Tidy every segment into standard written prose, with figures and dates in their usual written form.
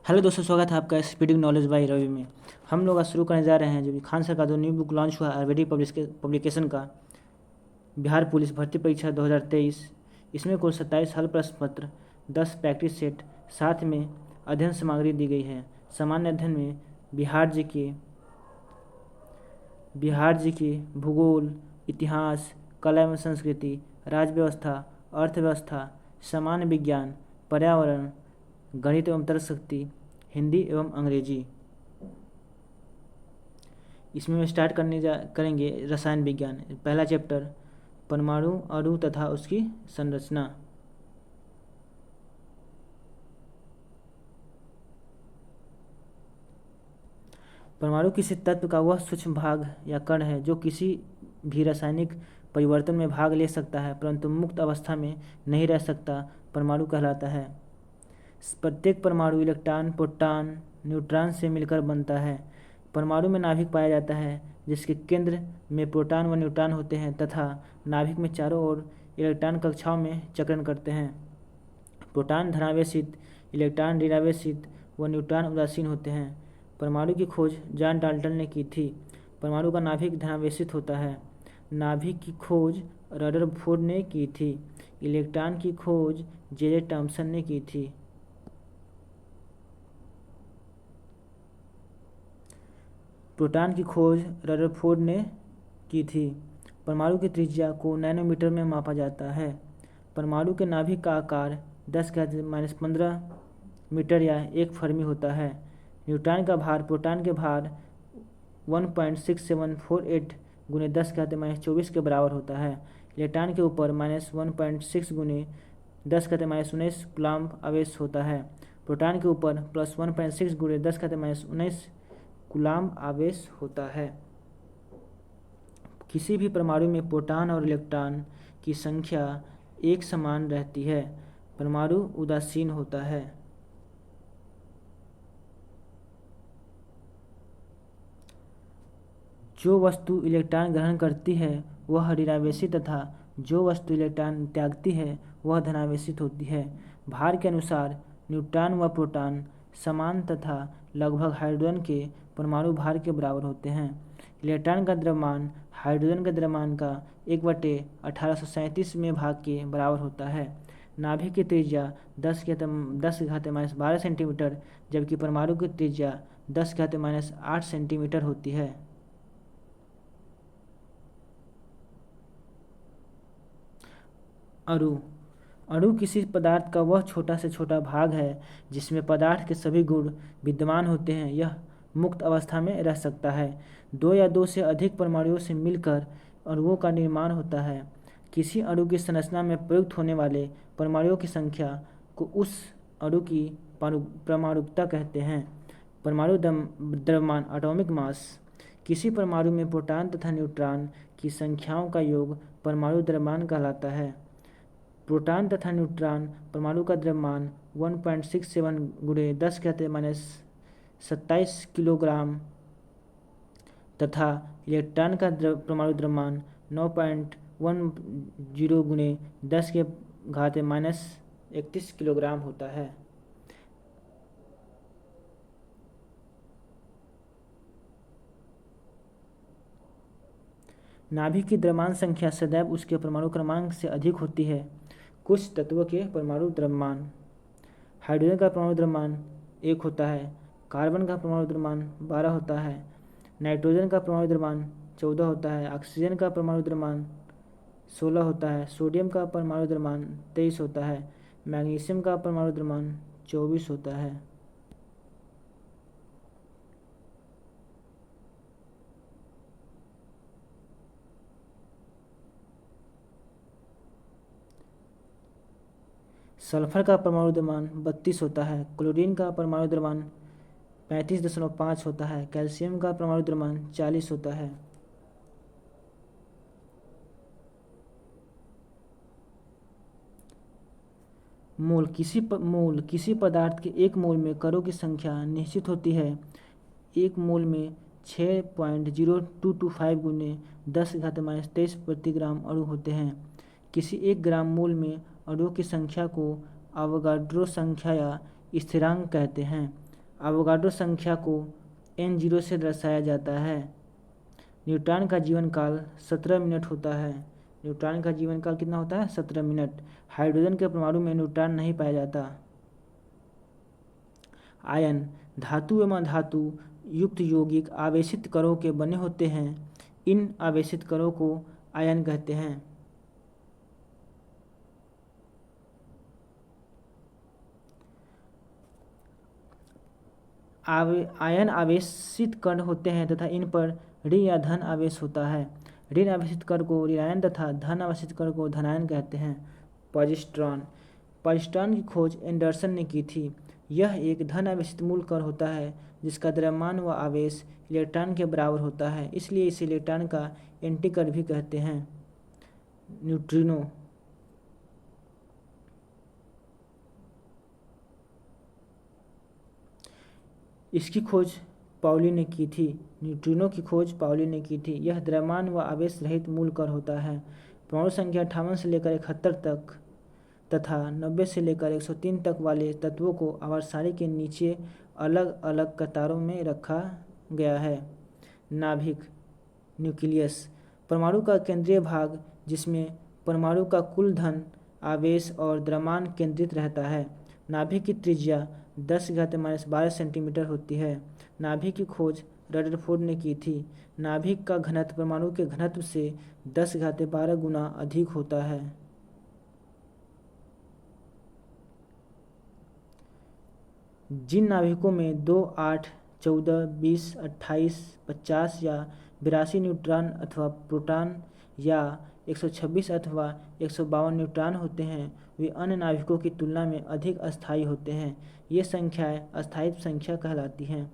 Hello दोस्तों, स्वागत है आपका स्पीडिंग नॉलेज बाय रवि में। हम लोग आज शुरू करने जा रहे हैं जो कि खान सर का जो न्यू बुक लॉन्च हुआ है आयुर्वेदिक पब्लिकेशन का, बिहार पुलिस भर्ती परीक्षा 2023। इसमें कुल 27 हल प्रश्न पत्र, 10 प्रैक्टिस सेट, साथ में अध्ययन सामग्री दी गई है। सामान्य अध्ययन में बिहार जी के भूगोल, इतिहास, कला एवं संस्कृति, राज्य व्यवस्था, अर्थव्यवस्था, सामान्य विज्ञान, पर्यावरण, गणित एवं तर्कशक्ति, हिंदी एवं अंग्रेजी। इसमें स्टार्ट करेंगे रसायन विज्ञान। पहला चैप्टर परमाणु अणु तथा उसकी संरचना। परमाणु किसी तत्व का वह सूक्ष्म भाग या कण है जो किसी भी रासायनिक परिवर्तन में भाग ले सकता है परंतु मुक्त अवस्था में नहीं रह सकता, परमाणु कहलाता है। प्रत्येक परमाणु इलेक्ट्रॉन, प्रोटॉन, न्यूट्रॉन से मिलकर बनता है। परमाणु में नाभिक पाया जाता है जिसके केंद्र में प्रोटॉन व न्यूट्रॉन होते हैं तथा नाभिक में चारों ओर इलेक्ट्रॉन कक्षाओं में चक्रण करते हैं। प्रोटॉन धनावेशित, इलेक्ट्रॉन ऋणावेशित व न्यूट्रॉन उदासीन होते हैं। परमाणु की खोज जॉन डाल्टन ने की थी। परमाणु का नाभिक धनावेशित होता है। नाभिक की खोज रदरफोर्ड ने की थी। इलेक्ट्रॉन की खोज जे टॉमसन ने की थी। प्रोटॉन की खोज रदरफोर्ड ने की थी। परमाणु की त्रिज्या को नैनोमीटर में मापा जाता है। परमाणु के नाभिक का आकार 10⁻⁻15 मीटर या 1 फर्मी होता है। न्यूट्रॉन का भार प्रोटॉन के भार 1.6748 गुने 10⁻24 के बराबर होता है। इलेक्ट्रॉन के ऊपर -1.6 गुने 10⁻19 कूलम्ब आवेश होता है। प्रोटॉन के ऊपर +1.6 गुने 10⁻19 कूलम्ब आवेश होता है। किसी भी परमाणु में प्रोटॉन और इलेक्ट्रॉन की संख्या एक समान रहती है। परमाणु उदासीन होता है। जो वस्तु इलेक्ट्रॉन ग्रहण करती है वह ऋणावेशित तथा जो वस्तु इलेक्ट्रॉन त्यागती है वह धनावेशित होती है। भार के अनुसार न्यूट्रॉन व प्रोटॉन समान तथा लगभग हाइड्रोजन के परमाणु भार के बराबर होते हैं। इलेक्ट्रॉन का द्रव्यमान हाइड्रोजन के द्रव्यमान का 1/1837 में भाग के बराबर होता है। नाभिक की त्रिज्या 10⁻12 सेंटीमीटर जबकि परमाणु की त्रिज्या 10⁻8 सेंटीमीटर होती है। अणु अणु किसी पदार्थ का वह छोटा से छोटा भाग है जिसमें पदार्थ के सभी गुण विद्यमान होते हैं। यह मुक्त अवस्था में रह सकता है। दो या दो से अधिक परमाणुओं से मिलकर अणुओं का निर्माण होता है। किसी अणु की संरचना में प्रयुक्त होने वाले परमाणुओं की संख्या को उस अणु की परमाणुकता कहते हैं। परमाणु द्रव्यमान एटॉमिक मास। किसी परमाणु में प्रोटॉन तथा न्यूट्रॉन की संख्याओं का योग परमाणु द्रव्यमान कहलाता है। प्रोटॉन तथा न्यूट्रॉन परमाणु का द्रव्यमान 1.67 गुणे 10⁻27 किलोग्राम तथा इलेक्ट्रॉन का परमाणु द्रव्यमान 9.10 गुणे 10⁻31 किलोग्राम होता है। नाभिक की द्रव्यमान संख्या सदैव उसके परमाणु क्रमांक से अधिक होती है। कुछ तत्वों के परमाणु द्रव्यमान। हाइड्रोजन का परमाणु द्रव्यमान 1 होता है। कार्बन का परमाणु द्रव्यमान 12 होता है। नाइट्रोजन का परमाणु द्रव्यमान 14 होता है। ऑक्सीजन का परमाणु द्रव्यमान 16 होता है। सोडियम का परमाणु द्रव्यमान 23 होता है। मैग्नीशियम का परमाणु द्रव्यमान 24 होता है। सल्फर का परमाणु द्रव्यमान 32 होता है। क्लोरीन का परमाणु द्रव्यमान 35.5 होता है। कैल्शियम का परमाणु द्रव्यमान 40 होता है। मोल किसी पदार्थ के एक मोल में कणों की संख्या निश्चित होती है। एक मोल में 6.0225 गुने 10⁻23 प्रति ग्राम अणु होते हैं। किसी 1 ग्राम मोल में अणुओं की संख्या को अवोगाड्रो संख्या या स्थिरांक कहते हैं। एवोगाड्रो संख्या को n0 से दर्शाया जाता है। न्यूट्रॉन का जीवन काल 17 मिनट होता है। न्यूट्रॉन का जीवन काल कितना होता है? 17 मिनट। हाइड्रोजन के परमाणु में न्यूट्रॉन नहीं पाया जाता। आयन धातु एवं धातु युक्त यौगिक आवेशित कणों के बने होते हैं। इन आवेशित कणों को आयन कहते हैं। आयन आवेशित कण होते हैं तथा इन पर ऋण या धन आवेश होता है। ऋण आवेशित कण को ऋणायन तथा धन आवेशित कण को धनायन कहते हैं। पॉजिट्रॉन की खोज एंडरसन ने की थी। यह एक धन आवेशित मूल कण होता है जिसका द्रव्यमान व आवेश इलेक्ट्रॉन के बराबर होता है, इसलिए इसे इलेक्ट्रॉन का एंटीकण भी कहते हैं। न्यूट्रिनो इसकी खोज पाउली ने की थी। न्यूट्रिनो की खोज पाउली ने की थी। यह द्रव्यमान व आवेश रहित मूल कण होता है। परमाणु संख्या 58 से लेकर 71 तक तथा 90 से लेकर 103 तक वाले तत्वों को आवर्त सारणी के नीचे अलग अलग कतारों में रखा गया है। नाभिक न्यूक्लियस परमाणु का केंद्रीय भाग जिसमें परमाणु का कुल धन आवेश और द्रव्यमान केंद्रित रहता है। नाभिक की त्रिज्या 10⁻12 सेंटीमीटर होती है। नाभिक की खोज रदरफोर्ड ने की थी। नाभिक का घनत्व परमाणु के घनत्व से 10⁻12 गुना अधिक होता है। जिन नाभिकों में 2, 8, 14, 20, 28, 50 या 82 न्यूट्रॉन अथवा प्रोटॉन या 126 अथवा 152 न्यूट्रॉन होते हैं वे अन्य नाभिकों की तुलना में अधिक अस्थायी होते हैं। ये संख्याएं अस्थायित्व संख्या कहलाती हैं।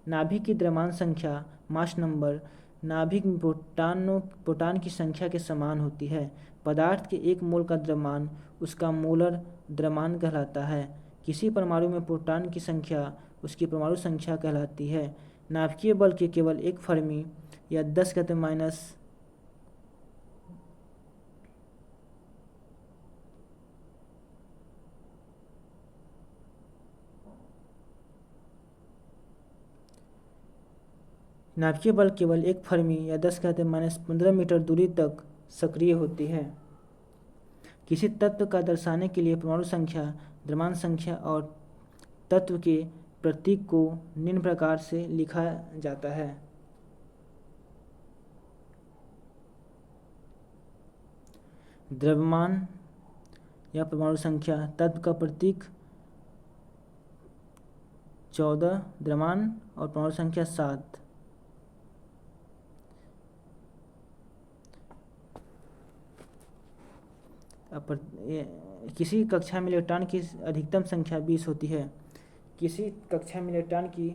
नाभिक की द्रव्यमान संख्या मास नंबर नाभिक में प्रोटॉन की संख्या के समान होती है। पदार्थ के एक मोल का द्रव्यमान उसका मोलर द्रव्यमान कहलाता है। किसी परमाणु में प्रोटॉन की संख्या उसकी परमाणु संख्या कहलाती है। नाभिकीय बल के केवल एक फर्मी या 10⁻⁻ नाभिकीय बल केवल एक फर्मी या 10⁻⁻15 मीटर दूरी तक सक्रिय होती है। किसी तत्व का दर्शाने के लिए परमाणु संख्या, द्रव्यमान संख्या और तत्व के प्रतीक को निम्न प्रकार से लिखा जाता है। द्रव्यमान या परमाणु संख्या, तत्व का प्रतीक 14, द्रव्यमान और परमाणु संख्या 7। किसी कक्षा में इलेक्ट्रॉन की अधिकतम संख्या 20 होती है। किसी कक्षा में इलेक्ट्रॉन की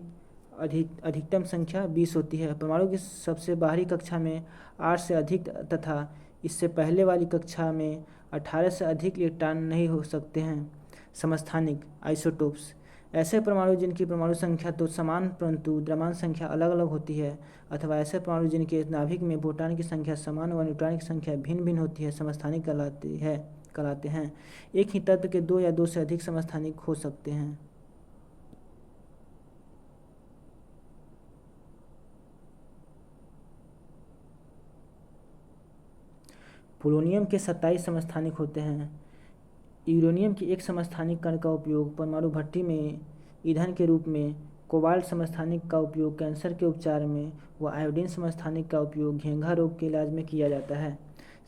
अधिकतम संख्या 20 होती है। परमाणु की सबसे बाहरी कक्षा में 8 से अधिक तथा इससे पहले वाली कक्षा में 18 से अधिक इलेक्ट्रॉन नहीं हो सकते हैं। समस्थानिक आइसोटोप्स ऐसे परमाणु जिनकी परमाणु संख्या तो समान परंतु द्रव्यमान संख्या अलग अलग होती है, अथवा ऐसे परमाणु जिनके नाभिक में प्रोटॉन की संख्या समान व न्यूट्रॉन की संख्या भिन्न भिन्न होती है, समस्थानिक कहलाते हैं। एक ही तत्व के 2 या 2 से अधिक समस्थानिक हो सकते हैं। पोलोनियम के 27 समस्थानिक होते हैं। यूरेनियम के एक समस्थानिक कण का उपयोग परमाणु भट्टी में ईंधन के रूप में, कोबाल्ट समस्थानिक का उपयोग कैंसर के उपचार में व आयोडीन समस्थानिक का उपयोग घेंघा रोग के इलाज में किया जाता है।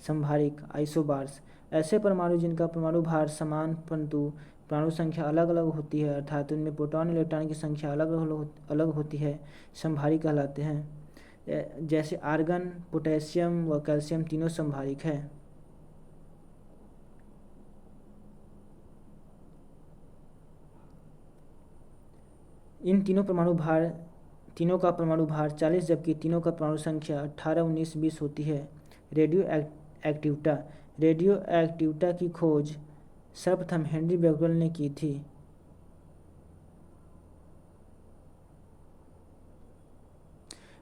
संभारिक आइसोबार्स ऐसे परमाणु जिनका परमाणु भार समान परंतु परमाणु संख्या अलग अलग होती है, अर्थात उनमें प्रोटॉन इलेक्ट्रॉन की संख्या अलग होती है, संभारिक कहलाते हैं। जैसे आर्गन, पोटेशियम व कैल्शियम तीनों संभारिक है। इन तीनों का परमाणु भार 40 जबकि तीनों का परमाणु संख्या 18, 19, 20 होती है। रेडियो एक्टिविटा की खोज सर्वप्रथम हेनरी बेकवेल ने की थी।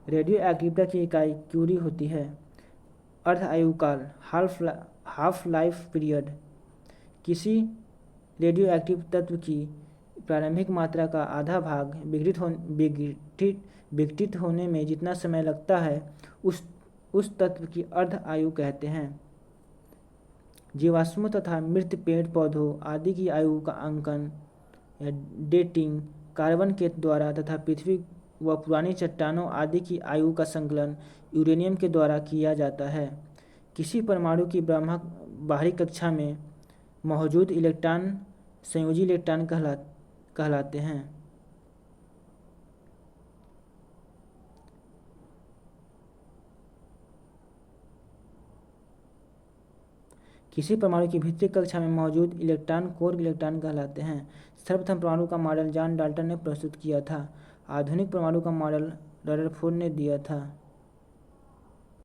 रेडियो एक्टिविटा की इकाई क्यूरी होती है। अर्ध आयुकाल हाफ लाइफ पीरियड किसी रेडियो एक्टिव तत्व की प्रारंभिक मात्रा का आधा भाग विघटित होने में जितना समय लगता है उस तत्व की अर्ध आयु कहते हैं। जीवाश्मों तथा मृत पेड़ पौधों आदि की आयु का अंकन या डेटिंग कार्बन के द्वारा तथा पृथ्वी व पुरानी चट्टानों आदि की आयु का संकलन यूरेनियम के द्वारा किया जाता है। किसी परमाणु की बाहरी कक्षा में मौजूद इलेक्ट्रॉन संयोजी इलेक्ट्रॉन कहलाते हैं। किसी परमाणु की भीतरी कक्षा में मौजूद इलेक्ट्रॉन कोर इलेक्ट्रॉन कहलाते हैं। सर्वप्रथम परमाणु का मॉडल जॉन डाल्टन ने प्रस्तुत किया था। आधुनिक परमाणु का मॉडल रदरफोर्ड ने दिया था।